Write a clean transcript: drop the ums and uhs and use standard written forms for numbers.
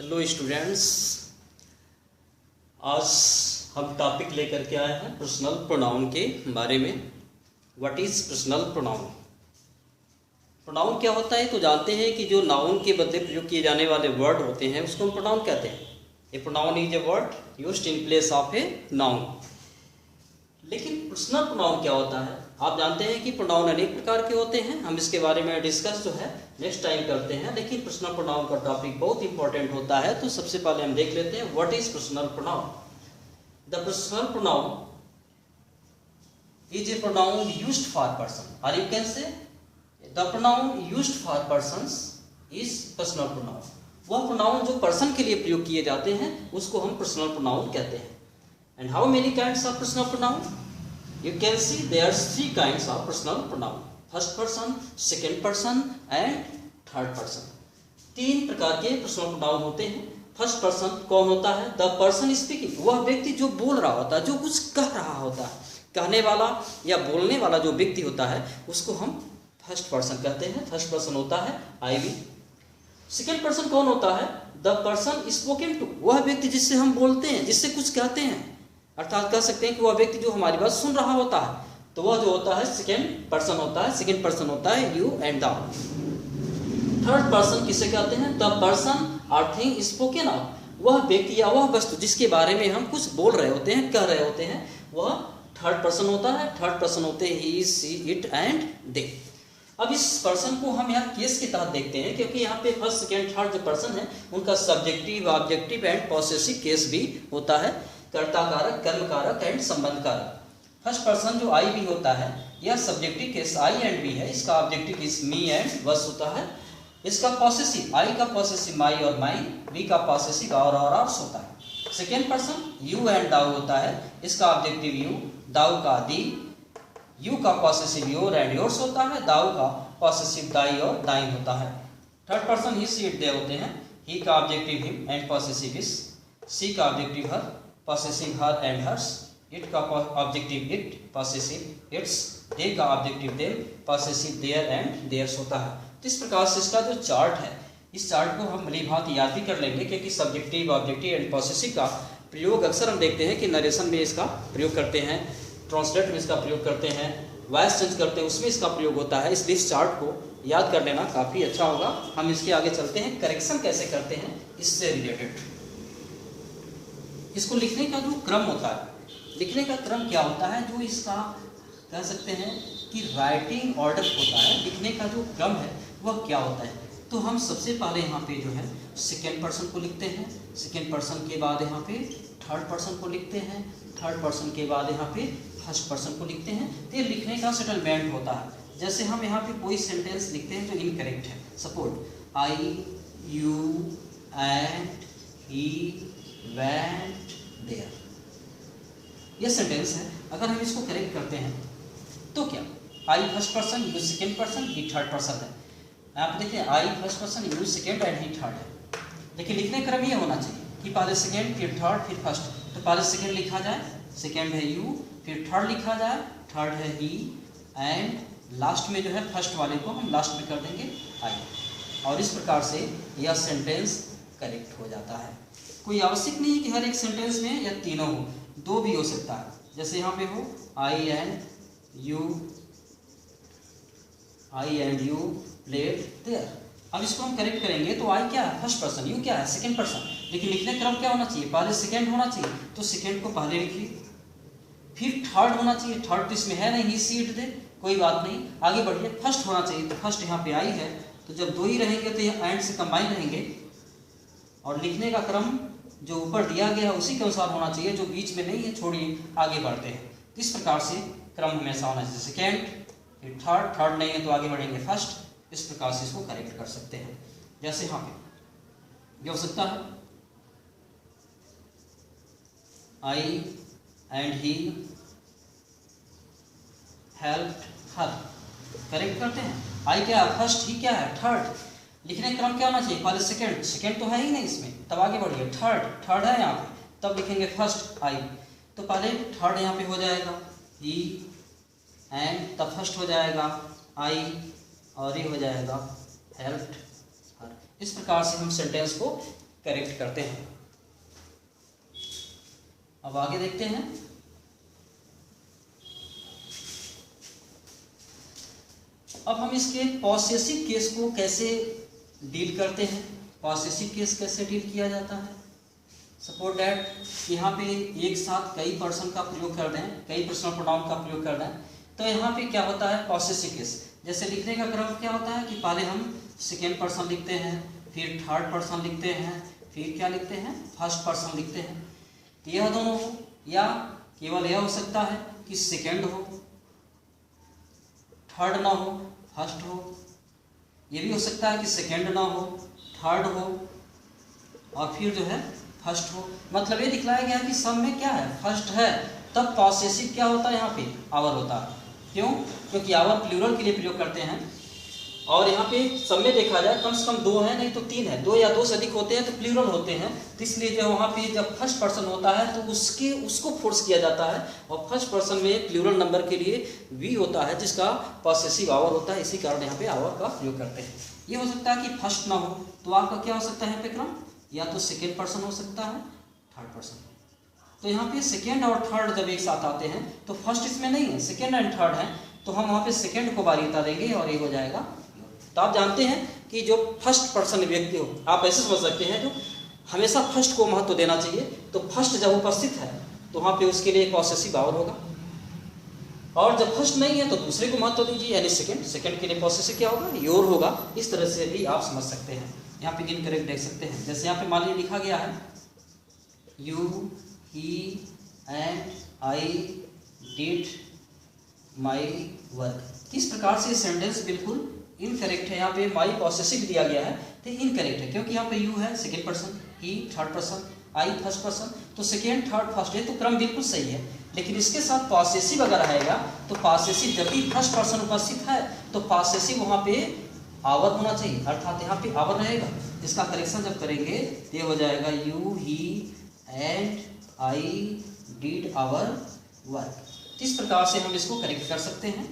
Hello students, आज हम topic लेकर के आए हैं पर्सनल प्रोनाउन के बारे में। What is personal pronoun? Pronoun क्या होता है तो जानते हैं कि जो नाउन के बदले प्रयोग किए जाने वाले वर्ड होते हैं उसको हम प्रोनाउन कहते हैं। A pronoun is a word used in place of a noun. लेकिन पर्सनल प्रोनाउन क्या होता है? आप जानते हैं कि प्रोनाउन अनेक प्रकार के होते हैं, हम इसके बारे में डिस्कस जो है नेक्स्ट टाइम करते हैं। लेकिन पर्सनल प्रोनाउन का टॉपिक बहुत इंपॉर्टेंट होता है, तो सबसे पहले हम देख लेते हैं what is personal pronoun. The personal pronoun is a pronoun used for person, और you can say the pronoun used for persons is personal pronoun. वह प्रोनाउन जो पर्सन के लिए प्रयोग किए जाते हैं उसको हम पर्सनल प्रोनाउन कहते हैं। And how many kinds of personal pronoun? You can see there are 3 kinds of personal pronoun: first person, second person and third person। 3 प्रकार के पर्सनल प्रोनाउन होते हैं। फर्स्ट पर्सन कौन होता है? द पर्सन स्पीकिंग, वह व्यक्ति जो बोल रहा होता है, जो कुछ कह रहा होता है। कहने वाला या बोलने वाला जो व्यक्ति होता है उसको हम फर्स्ट पर्सन कहते हैं। फर्स्ट पर्सन होता है आई वी। सेकेंड पर्सन कौन होता है? द पर्सन स्पोकन टू, वह व्यक्ति जिससे हम बोलते हैं, जिससे कुछ कहते हैं, अर्थात कह सकते हैं कि वह व्यक्ति जो हमारी बात सुन रहा होता है, तो वह जो होता है सेकेंड पर्सन होता है। सेकेंड पर्सन होता है you and the. Third person किसे कहते हैं? द पर्सन और थिंग स्पोकन ऑफ, वह व्यक्ति या वह वस्तु जिसके बारे में हम कुछ बोल रहे होते हैं, कह रहे होते हैं, वह थर्ड पर्सन होता है। थर्ड पर्सन होते हैं ही, सी, इट एंड दे। अब इस पर्सन को हम यहाँ केस के तहत देखते हैं, क्योंकि यहाँ पे फर्स्ट सेकेंड थर्ड जो पर्सन है उनका subjective, objective and possessive case भी होता है, कर्ता कारक, कर्म कारक एंड संबंध कारक। फर्स्ट पर्सन जो आई भी होता है यह subjective case I and we है, इसका ऑब्जेक्टिव केस मी एंड वस होता है। इसका पॉसेसिव, आई का पॉसेसिव माई और माइन, बी का पॉसेसिव और होता है। सेकेंड पर्सन यू एंड दाऊ होता है, इसका ऑब्जेक्टिव यू, दाऊ का दी, यू का पॉसेसिव योर एंड योर्स होता है, दाऊ का पॉसेसिव दाई और दाइन होता है। Third person he, she, it, they होते हैं, ही का objective him and possessive his, she का objective her, possessive her and hers, it का objective it, possessive its, they का objective them, possessive their and theirs होता है। तो इस प्रकार से इसका जो चार्ट है, इस चार्ट को हम भली भांति याद भी कर लेंगे, क्योंकि सब्जेक्टिव, ऑब्जेक्टिव एंड पॉसेसिव का प्रयोग अक्सर हम देखते हैं कि नरेशन में इसका प्रयोग करते हैं, ट्रांसलेट में इसका प्रयोग करते हैं, वॉइस चेंज करते हैं, उसमें इसका प्रयोग होता है। इसलिए इस चार्ट को याद कर लेना काफ़ी अच्छा होगा। हम इसके आगे चलते हैं, करेक्शन कैसे करते हैं इससे रिलेटेड। इसको लिखने का जो क्रम होता है, लिखने का क्रम क्या होता है, जो इसका कह सकते हैं कि राइटिंग ऑर्डर होता है, लिखने का जो क्रम है वह क्या होता है। तो हम सबसे पहले यहाँ पे जो है सेकेंड पर्सन को लिखते हैं, सेकेंड पर्सन के बाद यहाँ पे थर्ड पर्सन को लिखते हैं, थर्ड पर्सन के बाद यहाँ पे फर्स्ट पर्सन को लिखते हैं। तो ये लिखने का सेटलमेंट होता है। जैसे हम यहाँ पे कोई सेंटेंस लिखते हैं जो इनकरेक्ट है, suppose I, you and he went there, ये सेंटेंस है। अगर हम इसको करेक्ट करते हैं तो क्या, I first person, you second person, he third person है। आप देखिए I first person, you second and he third है। लेकिन लिखने क्रम ये होना चाहिए कि पहले सेकेंड, फिर थर्ड, फिर फर्स्ट। तो पहले सेकेंड लिखा जाए, सेकेंड है यू, फिर थर्ड लिखा जाए, थर्ड है ही, एंड लास्ट में जो है फर्स्ट वाले को हम लास्ट में कर देंगे आई। और इस प्रकार से यह सेंटेंस करेक्ट हो जाता है। कोई आवश्यक नहीं है कि हर एक सेंटेंस में या तीनों हो, दो भी हो सकता है। जैसे यहाँ पे हो आई एंड यू प्लेड देयर। अब इसको हम करेक्ट करेंगे तो आई क्या है? फर्स्ट पर्सन, यू क्या है? Second person. लेकिन लिखने क्रम क्या होना चाहिए? पहले सेकेंड होना चाहिए, तो सेकेंड को पहले लिखिए, फिर थर्ड होना चाहिए, थर्ड तो इसमें है नहीं, ही, सी, इट, दे, कोई बात नहीं, आगे बढ़िए। फर्स्ट होना चाहिए, तो फर्स्ट यहाँ पे आई है, तो जब दो ही रहेंगे तो ये एंड से कंबाइन रहेंगे। और लिखने का क्रम जो ऊपर दिया गया है उसी के अनुसार होना चाहिए, जो बीच में नहीं है छोड़िए, आगे बढ़ते हैं। इस प्रकार से क्रम हमेशा होना चाहिए, सेकेंड फिर थर्ड, थर्ड नहीं है तो आगे बढ़ेंगे फर्स्ट। इस प्रकार से इसको करेक्ट कर सकते हैं। जैसे यहाँ पे ये हो सकता है I and he helped her, correct करते हैं। आई क्या है? फर्स्ट, ही क्या है? थर्ड। लिखने क्रम क्या होना चाहिए? पहले सेकेंड, सेकेंड तो है ही नहीं इसमें, तब आगे बढ़िए, थर्ड, थर्ड है यहाँ पे, तब लिखेंगे फर्स्ट आई। तो पहले थर्ड यहाँ पे हो जाएगा ही, एंड तब फर्स्ट हो जाएगा आई, और ये हो जाएगा हेल्प्ड हर। इस प्रकार से हम सेंटेंस को करेक्ट करते हैं। अब आगे देखते हैं। अब हम इसके पॉसेसिव केस को कैसे डील करते हैं। पॉसेसिव केस कैसे डील किया जाता है। सपोज डैट यहाँ पे एक साथ कई पर्सन का प्रयोग कर दें, कई पर्सनल प्रोनाउन का प्रयोग कर दें, तो यहाँ पे क्या होता है पॉसेसिव केस। जैसे लिखने का क्रम क्या होता है कि पहले हम सेकेंड पर्सन लिखते हैं, फिर थर्ड पर्सन लिखते हैं, फिर क्या लिखते हैं फर्स्ट पर्सन लिखते हैं। तो यह दोनों हो, या केवल यह हो सकता है कि सेकेंड हो, थर्ड ना हो, फर्स्ट हो। ये भी हो सकता है कि सेकेंड ना हो, थर्ड हो और फिर जो है फर्स्ट हो। मतलब ये दिखलाया गया कि सब में क्या है फर्स्ट है, तब पॉसेसिव क्या होता है यहाँ पे आवर होता है। क्यों? क्योंकि आवर प्लूरल के लिए प्रयोग करते हैं और यहाँ पे सब में देखा जाए कम से कम दो है, नहीं तो तीन है, दो या दो से अधिक होते हैं तो प्लूरल होते हैं। तो इसलिए जो वहाँ पे जब फर्स्ट पर्सन होता है तो उसको फोर्स किया जाता है और फर्स्ट पर्सन में प्लूरल नंबर के लिए वी होता है जिसका पॉसेसिव आवर होता है। इसी कारण यहाँ पे आवर का प्रयोग करते हैं। ये हो सकता है कि फर्स्ट ना हो तो आपका क्या हो सकता है यहाँ पे क्रम, या तो सेकेंड पर्सन हो सकता है, थर्ड पर्सन। तो यहाँ पे सेकेंड और थर्ड जब एक साथ आते हैं तो फर्स्ट इसमें नहीं है, सेकेंड एंड थर्ड है, तो हम वहाँ पे सेकेंड को वरीयता देंगे और ये हो जाएगा। तो आप जानते हैं कि जो फर्स्ट पर्सन व्यक्ति हो, आप ऐसे समझ सकते हैं जो हमेशा फर्स्ट को महत्व देना चाहिए। तो फर्स्ट जब उपस्थित है तो वहाँ पे उसके लिए पॉसेसिव आवर होगा, और जब फर्स्ट नहीं है तो दूसरे को महत्व दीजिए, यानी सेकेंड। सेकेंड के लिए पॉसेसिव क्या होगा, योर होगा। इस तरह से भी आप समझ सकते हैं। यहाँ पे इनकरेक्ट देख सकते हैं। जैसे यहाँ पे मान लीजिए लिखा गया है you, he and I did my work. इस प्रकार से सेंटेंस बिल्कुल इनकरेक्ट है। यहाँ पे माई पॉसेसिव दिया गया है तो इनकरेक्ट है, क्योंकि यहाँ पे यू है second person, he third person, I first person, तो सेकेंड थर्ड फर्स्ट है तो क्रम बिल्कुल सही है। लेकिन इसके साथ पॉसेसिव अगर आएगा तो पॉसेसिव जब भी फर्स्ट पर्सन उपस्थित है तो पॉसेसिव वहाँ पे आवर होना चाहिए, अर्थात यहाँ पे आवर रहेगा। इसका करेक्शन जब करेंगे तो ये हो जाएगा you, he and I did our work. इस प्रकार से हम इसको करेक्ट कर सकते हैं।